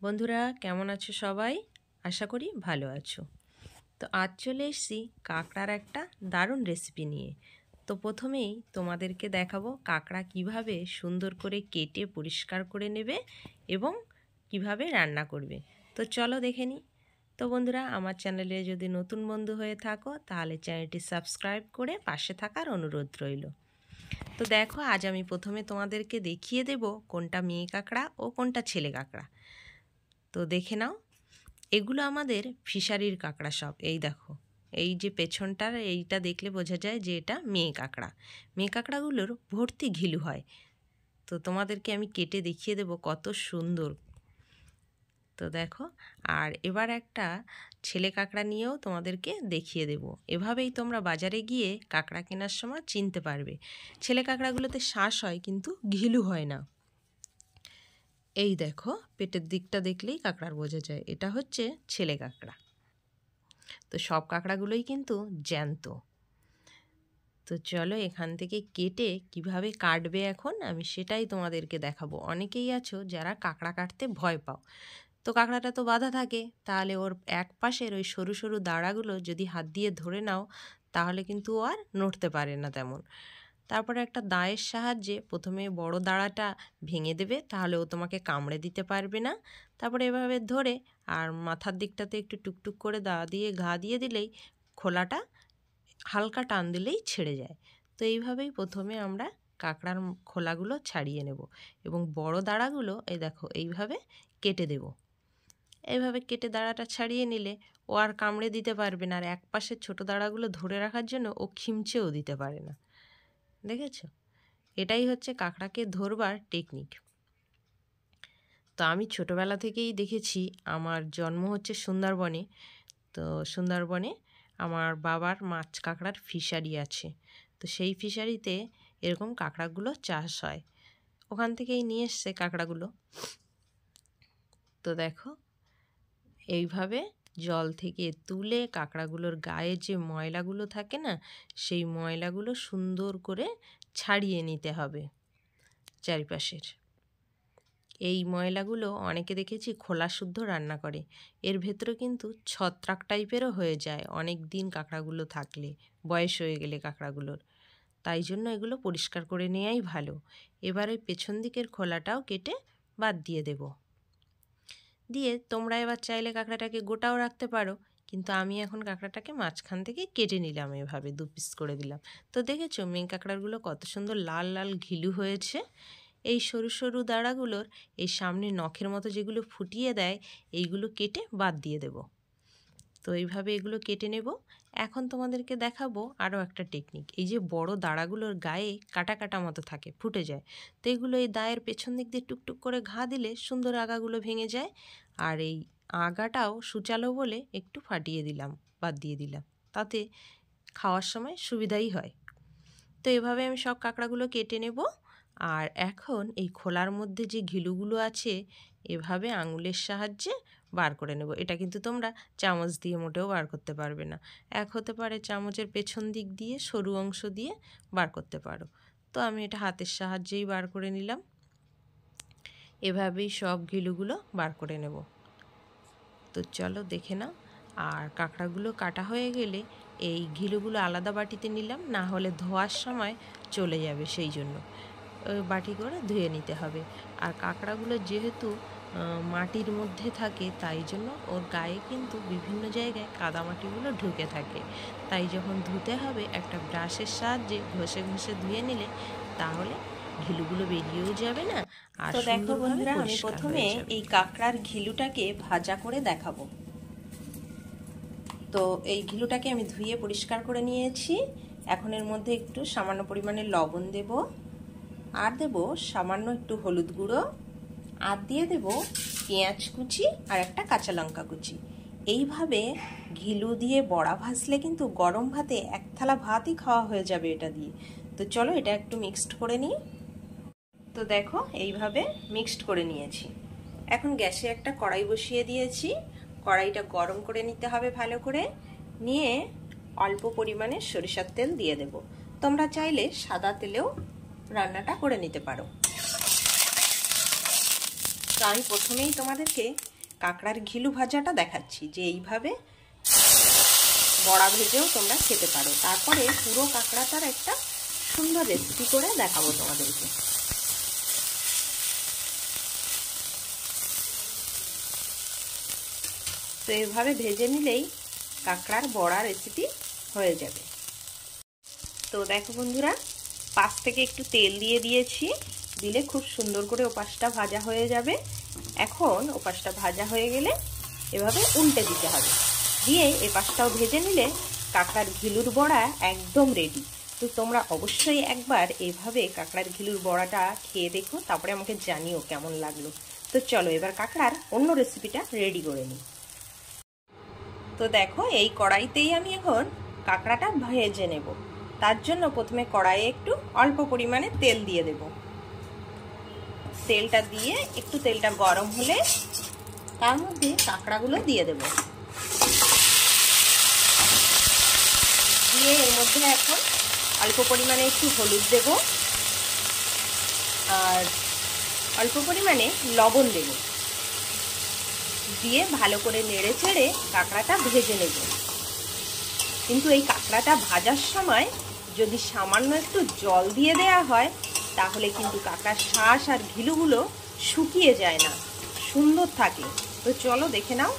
বন্ধুরা কেমন আছো সবাই? আশা করি ভালো আছো। তো আজ চলে এসেছি কাঁকড়ার একটা দারুণ রেসিপি নিয়ে। তো প্রথমেই তোমাদেরকে দেখাবো কাঁকড়া কিভাবে সুন্দর করে কেটে পরিষ্কার করে নেবে এবং কিভাবে রান্না করবে। তো চলো দেখে নিই। তো বন্ধুরা, আমার চ্যানেলে যদি নতুন বন্ধু হয়ে থাকো তাহলে চ্যানেলটি সাবস্ক্রাইব করে পাশে থাকার অনুরোধ রইল। তো দেখো, আজ আমি প্রথমে তোমাদেরকে দেখিয়ে দেব কোনটা মেয়ে কাঁকড়া ও কোনটা ছেলে কাঁকড়া। তো দেখে নাও, এগুলো আমাদের ফিশারির কাঁকড়া সব। এই দেখো, এই যে পেছনটার এইটা দেখলে বোঝা যায় যে এটা মেয়ে কাঁকড়া। মেয়ে কাঁকড়াগুলোর ভর্তি ঘিলু হয়। তো তোমাদেরকে আমি কেটে দেখিয়ে দেব কত সুন্দর। তো দেখো, আর এবার একটা ছেলে কাঁকড়া নিয়েও তোমাদেরকে দেখিয়ে দেব। এভাবেই তোমরা বাজারে গিয়ে কাঁকড়া কেনার সময় চিনতে পারবে। ছেলে কাঁকড়াগুলোতে শ্বাস হয় কিন্তু ঘিলু হয় না। এই দেখো, পেটের দিকটা দেখলেই কাঁকড়ার বোঝা যায় এটা হচ্ছে ছেলে কাঁকড়া। তো সব কাঁকড়াগুলোই কিন্তু জ্যান্ত। তো চলো এখান থেকে কেটে কিভাবে কাটবে এখন আমি সেটাই তোমাদেরকে দেখাবো। অনেকেই আছো যারা কাঁকড়া কাটতে ভয় পাও। তো কাঁকড়াটা তো বাঁধা থাকে, তাহলে ওর এক পাশের ওই সরু সরু দাঁড়াগুলো যদি হাত দিয়ে ধরে নাও তাহলে কিন্তু ও আর নড়তে পারে না তেমন। তারপরে একটা দায়ের সাহায্যে প্রথমে বড় দাঁড়াটা ভেঙে দেবে, তাহলে ও তোমাকে কামড়ে দিতে পারবে না। তারপরে এভাবে ধরে আর মাথার দিকটাতে একটু টুকটুক করে দা দিয়ে ঘা দিয়ে দিলেই খোলাটা হালকা টান দিলেই ছেড়ে যায়। তো এইভাবেই প্রথমে আমরা কাঁকড়ার খোলাগুলো ছাড়িয়ে নেব এবং বড় দাঁড়াগুলো এই দেখো এইভাবে কেটে দেব। এইভাবে কেটে দাঁড়াটা ছাড়িয়ে নিলে ও আর কামড়ে দিতে পারবে না, আর এক পাশের ছোটো দাঁড়াগুলো ধরে রাখার জন্য ও খিমচেও দিতে পারে না। দেখেছো, এটাই হচ্ছে কাঁকড়াকে ধরবার টেকনিক। তো আমি ছোটোবেলা থেকেই দেখেছি, আমার জন্ম হচ্ছে সুন্দরবনে। তো সুন্দরবনে আমার বাবার মাছ কাঁকড়ার ফিশারি আছে। তো সেই ফিশারিতে এরকম কাঁকড়াগুলো চাষ হয়, ওখান থেকেই নিয়ে এসছে কাঁকড়াগুলো। তো দেখো, এইভাবে জল থেকে তুলে কাঁকড়াগুলোর গায়ে যে ময়লাগুলো থাকে না, সেই ময়লাগুলো সুন্দর করে ছাড়িয়ে নিতে হবে চারিপাশের। এই ময়লাগুলো অনেকে দেখেছি খোলা শুদ্ধ রান্না করে, এর ভেতরে কিন্তু ছত্রাক টাইপেরও হয়ে যায় অনেক দিন কাঁকড়াগুলো থাকলে, বয়স হয়ে গেলে কাঁকড়াগুলোর। তাই জন্য এগুলো পরিষ্কার করে নেওয়াই ভালো। এবারে পেছন দিকের খোলাটাও কেটে বাদ দিয়ে দেব। দিয়ে তোমরা এবার চাইলে কাঁকড়াটাকে গোটাও রাখতে পারো, কিন্তু আমি এখন কাঁকড়াটাকে মাঝখান থেকে কেটে নিলাম, এভাবে দু পিস করে দিলাম। তো দেখেছো মেয়ে কাঁকড়াগুলো কত সুন্দর লাল লাল ঘিলু হয়েছে। এই সরু সরু দাঁড়াগুলোর এই সামনে নখের মতো যেগুলো ফুটিয়ে দেয় এইগুলো কেটে বাদ দিয়ে দেব। তো এইভাবে এগুলো কেটে নেব। এখন তোমাদেরকে দেখাবো আরও একটা টেকনিক। এই যে বড় দাঁড়াগুলোর গায়ে কাটা কাটা মতো থাকে, ফুটে যায়। তো এগুলো এই দায়ের পেছন দিক দিয়ে টুকটুক করে ঘা দিলে সুন্দর আগাগুলো ভেঙে যায়। আর এই আগাটাও সূচালো বলে একটু ফাটিয়ে দিলাম, বাদ দিয়ে দিলাম, তাতে খাওয়ার সময় সুবিধাই হয়। তো এভাবে আমি সব কাঁকড়াগুলো কেটে নেব। আর এখন এই খোলার মধ্যে যে ঘিলুগুলো আছে এভাবে আঙুলের সাহায্যে বার করে নেব। এটা কিন্তু তোমরা চামচ দিয়ে মোটেও বার করতে পারবে না। এক হতে পারে চামচের পেছন দিক দিয়ে সরু অংশ দিয়ে বার করতে পারো। তো আমি এটা হাতের সাহায্যেই বার করে নিলাম। এভাবেই সব ঘিলুগুলো বার করে নেব। তো চলো দেখে নাও। আর কাঁকড়াগুলো কাটা হয়ে গেলে এই ঘিলুগুলো আলাদা বাটিতে নিলাম, না হলে ধোয়ার সময় চলে যাবে, সেই জন্য ওই বাটি করে ধুয়ে নিতে হবে। আর কাঁকড়াগুলো যেহেতু মাটির মধ্যে থাকে তাই জন্য ওর গায়ে কিন্তু বিভিন্ন জায়গায় কাদামাটিগুলো ঢুকে থাকে। তাই যখন ধুতে হবে একটা ব্রাশের সাহায্যে ঘষে ঘষে ধুয়ে নিলে তাহলে ঘিলুগুলো বেরিয়েও যাবে না, আর তো দেখো সুন্দরভাবে বন্ধুরা, আমি পরিষ্কার প্রথমে হয়ে যাবে। এই কাঁকড়ার ঘিলুটাকে ভাজা করে দেখাবো। তো এই ঘিলুটাকে আমি ধুয়ে পরিষ্কার করে নিয়েছি। এখন এর মধ্যে একটু সামান্য পরিমাণে লবণ দেব, আর দেব সামান্য একটু হলুদ গুঁড়ো, আর দিয়ে দেব পেঁয়াজ কুচি আর একটা কাঁচা লঙ্কা কুচি। এইভাবে ঘিলু দিয়ে বড়া ভাজলে কিন্তু গরম ভাতে এক থালা ভাতই খাওয়া হয়ে যাবে এটা দিয়ে। তো চলো এটা একটু মিক্সড করে নিই। তো দেখো এইভাবে মিক্সড করে নিয়েছি। এখন গ্যাসে একটা কড়াই বসিয়ে দিয়েছি। কড়াইটা গরম করে নিতে হবে ভালো করে। নিয়ে অল্প পরিমাণে সরিষার তেল দিয়ে দেব। তোমরা চাইলে সাদা তেলেও রান্নাটা করে নিতে পারো। তো আমি প্রথমেই তোমাদেরকে কাঁকড়ার ঘিলু ভাজাটা দেখাচ্ছি, যে এইভাবে বড়া ভেজেও তোমরা খেতে পারো। তারপরে পুরো কাঁকড়াটার একটা সুন্দর রেসিপি করে দেখাবো তোমাদেরকে। তো এইভাবে ভেজে নিলেই কাঁকড়ার বড়া রেসিপি হয়ে যাবে। তো দেখো বন্ধুরা, পাশ থেকে একটু তেল দিয়ে দিয়েছি, দিলে খুব সুন্দর করে ওপাশটা ভাজা হয়ে যাবে। এখন ওপাশটা ভাজা হয়ে গেলে এভাবে উল্টে দিতে হবে, দিয়ে এপাশটাও ভেজে নিলে কাঁকড়ার ঘিলুর বড়া একদম রেডি। তো তোমরা অবশ্যই একবার এইভাবে কাঁকড়ার ঘিলুর বড়াটা খেয়ে দেখো, তারপরে আমাকে জানিও কেমন লাগলো। তো চলো এবার কাঁকড়ার অন্য রেসিপিটা রেডি করে নিই। তো দেখো, এই কড়াইতেই আমি এখন কাঁকড়াটা ভেজে নেব। তার জন্য প্রথমে কড়াইয়ে একটু অল্প পরিমাণে তেল দিয়ে দেব। তেলটা দিয়ে একটু তেলটা গরম হলে তার মধ্যে কাঁকড়াগুলো দিয়ে দেব। দিয়ে এর মধ্যে এখন অল্প পরিমাণে একটু হলুদ দেব আর অল্প পরিমাণে লবণ দেব। দিয়ে ভালো করে নেড়ে চেড়ে কাঁকড়াটা ভেজে নেব। কিন্তু এই কাঁকড়াটা ভাজার সময় যদি সামান্য একটু জল দিয়ে দেয়া হয়, তাহলে কিন্তু কাঁকড়ার শ্বাস আর ঘিলুগুলো শুকিয়ে যায় না, সুন্দর থাকে। তো চলো দেখে নাও।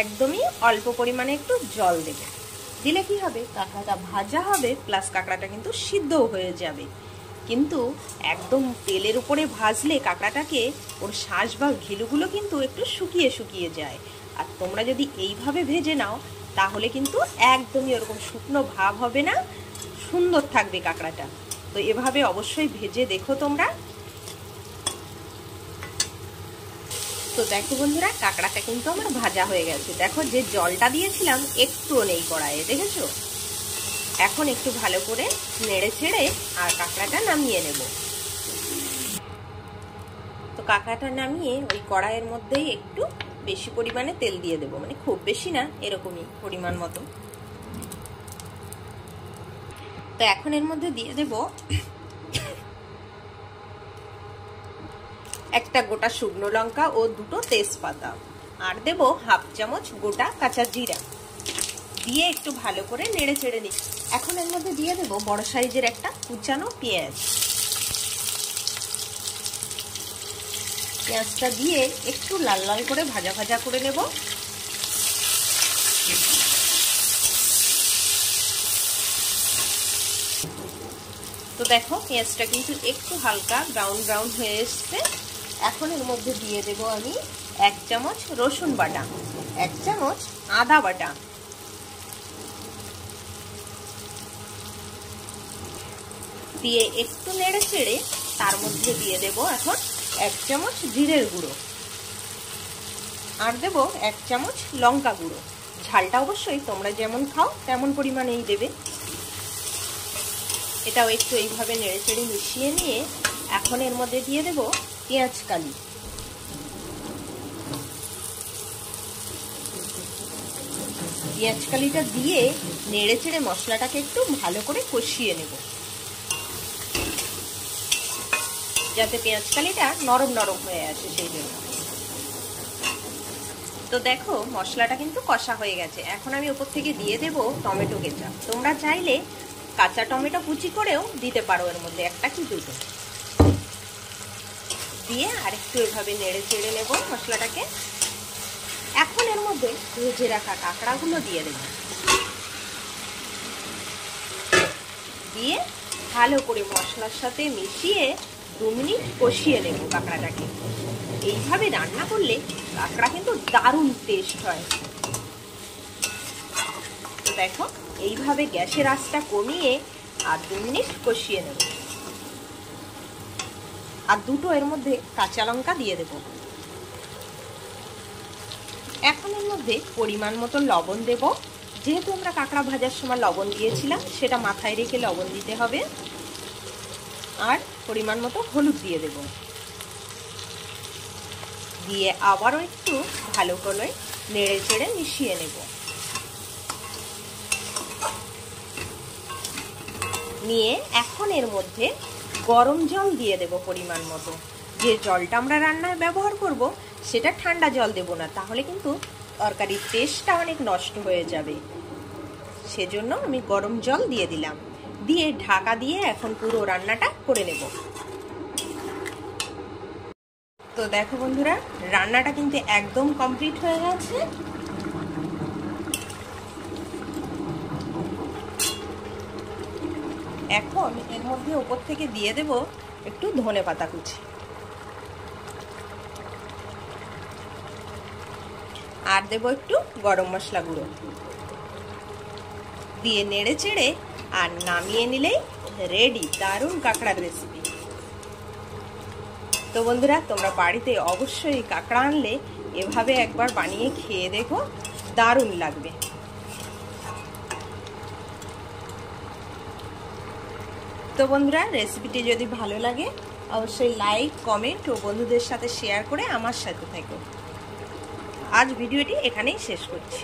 একদমই অল্প পরিমাণে একটু জল দেবে, দিলে কি হবে, কাঁকড়াটা ভাজা হবে প্লাস কাঁকড়াটা কিন্তু সিদ্ধও হয়ে যাবে। কিন্তু একদম তেলের উপরে ভাজলে কাঁকড়াটাকে ওর শ্বাস বা ঘিলুগুলো কিন্তু একটু শুকিয়ে শুকিয়ে যায়। আর তোমরা যদি এইভাবে ভেজে নাও তাহলে কিন্তু একদমই ওরকম শুকনো ভাব হবে না, সুন্দর থাকবে কাঁকড়াটা। তো এভাবে অবশ্যই ভেজে দেখো তোমরা। তো দেখো বন্ধুরা, কাঁকড়াটা কিন্তু আমার ভাজা হয়ে গেছে। দেখো যে জলটা দিয়েছিলাম একটুও নেই কড়াইয়ে, দেখেছো? এখন একটু ভালো করে নেড়ে ছেড়ে আর কাঁকড়াটা নামিয়ে নেব। তো কাঁকড়াটা নামিয়ে ওই কড়াইয়ের মধ্যেই একটু বেশি পরিমাণে তেল দিয়ে দেবো, মানে খুব বেশি না, এরকমই পরিমাণ মতো। তো এখন এর মধ্যে দিয়ে দেব একটা গোটা শুকনো লঙ্কা ও দুটো তেজপাতা, আর দেব হাফ চামচ গোটা কাঁচা জিরা, দিয়ে একটু ভালো করে নেড়ে চেড়ে নিই। এখন এর মধ্যে দিয়ে দেব বড় সাইজের একটা কুচানো পেঁয়াজ। পেঁয়াজটা দিয়ে একটু লাল লাল করে ভাজা ভাজা করে নেব। তো দেখো, পেঁয়াজটা কিন্তু একটু হালকা ব্রাউন ব্রাউন হয়ে এসছে। এখন এর মধ্যে দিয়ে দেব আমি 1 চামচ রসুন বাটা, 1 চামচ আদা বাটা, দিয়ে একটু নেড়ে চেড়ে তার মধ্যে দিয়ে দেব এখন 1 চামচ জিরের গুঁড়ো, আর দেব 1 চামচ লঙ্কা গুঁড়ো। ঝালটা অবশ্যই তোমরা যেমন খাও তেমন পরিমাণেই দেবে। এটাও একটু এইভাবে নেড়ে চেড়ে মিশিয়ে নিয়ে এখন এর মধ্যে দিয়ে দেব পেঁয়াজ কালি। পেঁয়াজ কালিটা দিয়ে নেড়ে চেড়ে মশলাটাকে একটু ভালো করে কষিয়ে নেব, যাতে পেঁয়াজ কালিটা নরম নরম হয়ে আসে, সেই জন্য। তো দেখো, মশলাটা কিন্তু কষা হয়ে গেছে। এখন আমি উপর থেকে দিয়ে দেব টমেটো কেচাপ। তোমরা চাইলে কাঁচা টমেটো কুচি করেও দিতে পারো, এর মধ্যে একটা কি দুটো দিয়ে আরেকটু এভাবে নেড়ে চেড়ে নেব মশলাটাকে। এখন এর মধ্যে ভেজে রাখা কাঁকড়াগুলো দিয়ে দেব, দিয়ে ভালো করে মশলার সাথে মিশিয়ে 2 মিনিট কষিয়ে নেব কাঁকড়াটাকে। এইভাবে রান্না করলে কাঁকড়া কিন্তু দারুণ টেস্ট হয়। তো দেখো, এইভাবে গ্যাসের আঁচটা কমিয়ে আর 2 মিনিট কষিয়ে নেব। আর দুটো এর মধ্যে কাঁচা লঙ্কা দিয়ে দেব। এখন এর মধ্যে পরিমাণ মতো লবণ দেব। যেহেতু আমরা কাঁকড়া ভাজার সময় লবণ দিয়েছিলাম, সেটা মাথায় রেখে লবণ দিতে হবে। আর পরিমাণ মতো হলুদ দিয়ে দেব, দিয়ে আবারও একটু ভালো করে নেড়ে চেড়ে মিশিয়ে নেব। নিয়ে এখন এর মধ্যে গরম জল দিয়ে দেব পরিমাণ মতো, যে জলটা আমরা রান্নায় ব্যবহার করব সেটা ঠান্ডা জল দেব না, তাহলে কিন্তু তরকারির টেস্টটা অনেক নষ্ট হয়ে যাবে। সেজন্য আমি গরম জল দিয়ে দিলাম, দিয়ে ঢাকা দিয়ে এখন পুরো রান্নাটা করে নেব। তো দেখো বন্ধুরা, রান্নাটা কিন্তু একদম কমপ্লিট হয়ে গেছে। এখন এর মধ্যে উপর থেকে দিয়ে দেব একটু ধনেপাতা কুচি, আর দেব একটু গরম মশলা গুঁড়ো, দিয়ে নেড়ে চেড়ে আর নামিয়ে নিলেই রেডি দারুণ কাঁকড়ার রেসিপি। তো বন্ধুরা, তোমরা বাড়িতে অবশ্যই কাঁকড়া আনলে এভাবে একবার বানিয়ে খেয়ে দেখো, দারুণ লাগবে। তো বন্ধুরা, রেসিপিটি যদি ভালো লাগে অবশ্যই লাইক, কমেন্ট ও বন্ধুদের সাথে শেয়ার করে আমার সাথে থেকো। আজ ভিডিওটি এখানেই শেষ করছি।